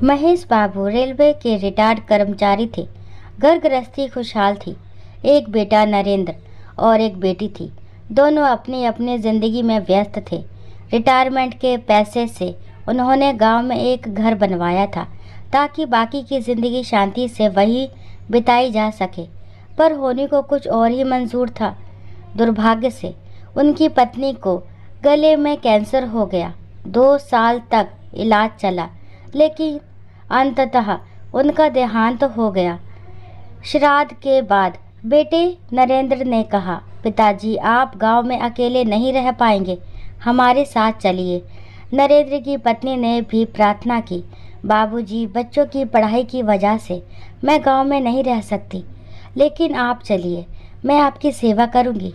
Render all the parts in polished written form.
महेश बाबू railway के retired कर्मचारी थे। घर गृहस्थी खुशहाल थी। एक बेटा नरेंद्र और एक बेटी थी। दोनों अपनी अपनी जिंदगी में व्यस्त थे। रिटायरमेंट के पैसे से उन्होंने गांव में एक घर बनवाया था ताकि बाकी की जिंदगी शांति से वही बिताई जा सके। पर होने को कुछ और ही मंजूर था। दुर्भाग्य से उनकी पत्नी को गले में कैंसर हो गया। 2 साल तक इलाज चला, लेकिन अंततः उनका देहांत हो गया। श्राद्ध के बाद बेटे नरेंद्र ने कहा, पिताजी आप गांव में अकेले नहीं रह पाएंगे, हमारे साथ चलिए। नरेंद्र की पत्नी ने भी प्रार्थना की, बाबूजी बच्चों की पढ़ाई की वजह से मैं गांव में नहीं रह सकती, लेकिन आप चलिए, मैं आपकी सेवा करूंगी।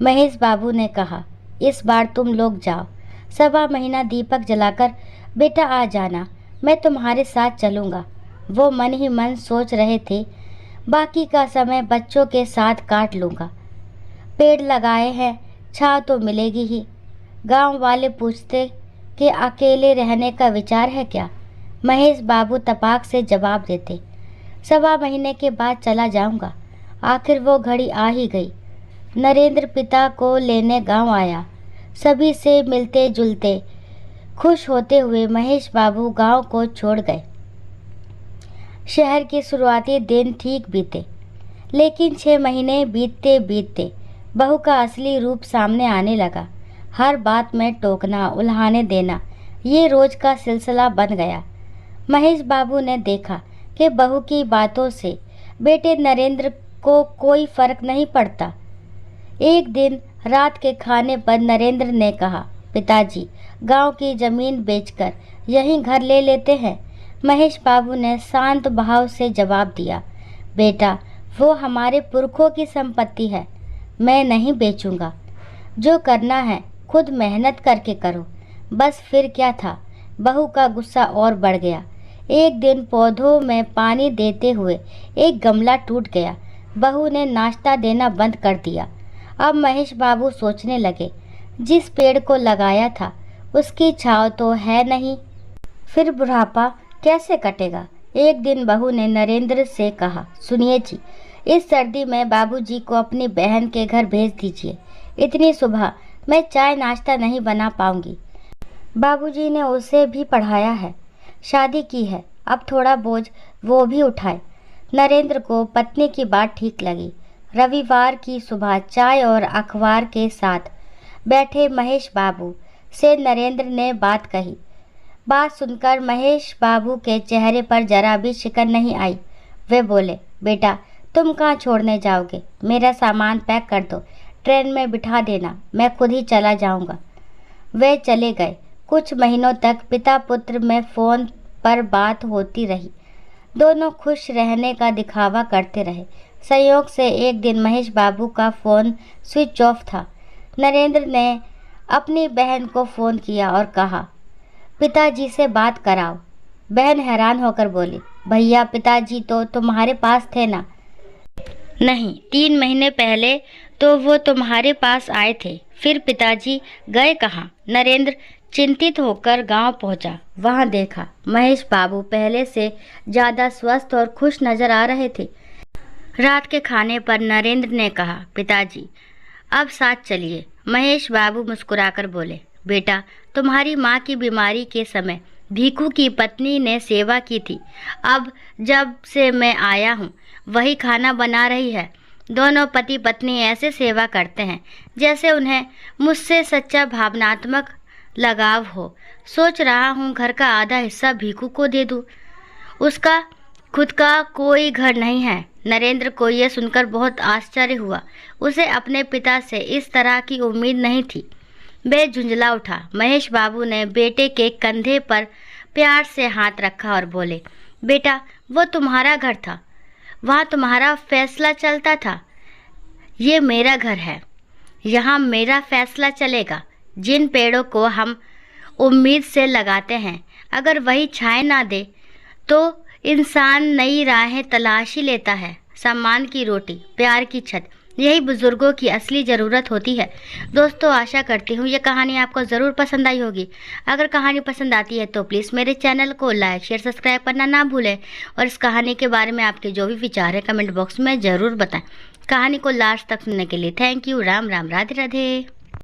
महेश बाबू ने कहा, इस बार तुम लोग जाओ, 1.25 महीना दीपक जलाकर बेटा आ जाना, मैं तुम्हारे साथ चलूँगा। वो मन ही मन सोच रहे थे, बाकी का समय बच्चों के साथ काट लूँगा। पेड़ लगाए हैं, छाँव तो मिलेगी ही। गांव वाले पूछते कि अकेले रहने का विचार है क्या? महेश बाबू तपाक से जवाब देते, 1.25 महीने के बाद चला जाऊँगा। आखिर वो घड़ी आ ही गई। नरेंद्र पिता को लेने गांव आया। सभी से मिलते जुलते खुश होते हुए महेश बाबू गांव को छोड़ गए। शहर के शुरुआती दिन ठीक बीते, लेकिन 6 महीने बीतते बीतते बहू का असली रूप सामने आने लगा। हर बात में टोकना, उल्हाने देना, ये रोज का सिलसिला बन गया। महेश बाबू ने देखा कि बहू की बातों से बेटे नरेंद्र को कोई फर्क नहीं पड़ता। एक दिन रात के खाने पर नरेंद्र ने कहा, पिताजी गांव की जमीन बेचकर यहीं घर ले लेते हैं। महेश बाबू ने शांत भाव से जवाब दिया, बेटा वो हमारे पुरखों की संपत्ति है, मैं नहीं बेचूंगा। जो करना है खुद मेहनत करके करो। बस फिर क्या था, बहू का गुस्सा और बढ़ गया। एक दिन पौधों में पानी देते हुए एक गमला टूट गया। बहू ने नाश्ता देना बंद कर दिया। अब महेश बाबू सोचने लगे, जिस पेड़ को लगाया था उसकी छांव तो है नहीं, फिर बुढ़ापा कैसे कटेगा। एक दिन बहू ने नरेंद्र से कहा, सुनिए जी, इस सर्दी में बाबूजी को अपनी बहन के घर भेज दीजिए। इतनी सुबह मैं चाय नाश्ता नहीं बना पाऊंगी। बाबूजी ने उसे भी पढ़ाया है, शादी की है, अब थोड़ा बोझ वो भी उठाए। नरेंद्र को पत्नी की बात ठीक लगी। रविवार की सुबह चाय और अखबार के साथ बैठे महेश बाबू से नरेंद्र ने बात कही। बात सुनकर महेश बाबू के चेहरे पर जरा भी शिकन नहीं आई। वे बोले, बेटा तुम कहाँ छोड़ने जाओगे? मेरा सामान पैक कर दो, ट्रेन में बिठा देना, मैं खुद ही चला जाऊंगा। वे चले गए। कुछ महीनों तक पिता पुत्र में फ़ोन पर बात होती रही। दोनों खुश रहने का दिखावा करते रहे। संयोग से एक दिन महेश बाबू का फ़ोन स्विच ऑफ था। नरेंद्र ने अपनी बहन को फ़ोन किया और कहा, पिताजी से बात कराओ। बहन हैरान होकर बोली, भैया पिताजी तो तुम्हारे पास थे ना? नहीं, 3 महीने पहले तो वो तुम्हारे पास आए थे, फिर पिताजी गए कहाँ? नरेंद्र चिंतित होकर गांव पहुंचा। वहां देखा महेश बाबू पहले से ज़्यादा स्वस्थ और खुश नजर आ रहे थे। रात के खाने पर नरेंद्र ने कहा, पिताजी अब साथ चलिए। महेश बाबू मुस्कुराकर बोले, बेटा तुम्हारी माँ की बीमारी के समय भीखू की पत्नी ने सेवा की थी, अब जब से मैं आया हूँ वही खाना बना रही है। दोनों पति पत्नी ऐसे सेवा करते हैं जैसे उन्हें मुझसे सच्चा भावनात्मक लगाव हो। सोच रहा हूँ घर का आधा हिस्सा भीखू को दे दूँ, उसका खुद का कोई घर नहीं है। नरेंद्र को यह सुनकर बहुत आश्चर्य हुआ। उसे अपने पिता से इस तरह की उम्मीद नहीं थी। वह झुंझला उठा। महेश बाबू ने बेटे के कंधे पर प्यार से हाथ रखा और बोले, बेटा वो तुम्हारा घर था, वहाँ तुम्हारा फैसला चलता था। ये मेरा घर है, यहाँ मेरा फैसला चलेगा। जिन पेड़ों को हम उम्मीद से लगाते हैं, अगर वही छाए ना दे तो इंसान नई राहें तलाश ही लेता है। सम्मान की रोटी, प्यार की छत, यही बुजुर्गों की असली ज़रूरत होती है। दोस्तों, आशा करती हूँ ये कहानी आपको ज़रूर पसंद आई होगी। अगर कहानी पसंद आती है तो प्लीज़ मेरे चैनल को लाइक शेयर सब्सक्राइब करना ना भूलें और इस कहानी के बारे में आपके जो भी विचार है कमेंट बॉक्स में ज़रूर बताएं। कहानी को लास्ट तक सुनने के लिए थैंक यू। राम राम, राधे राधे।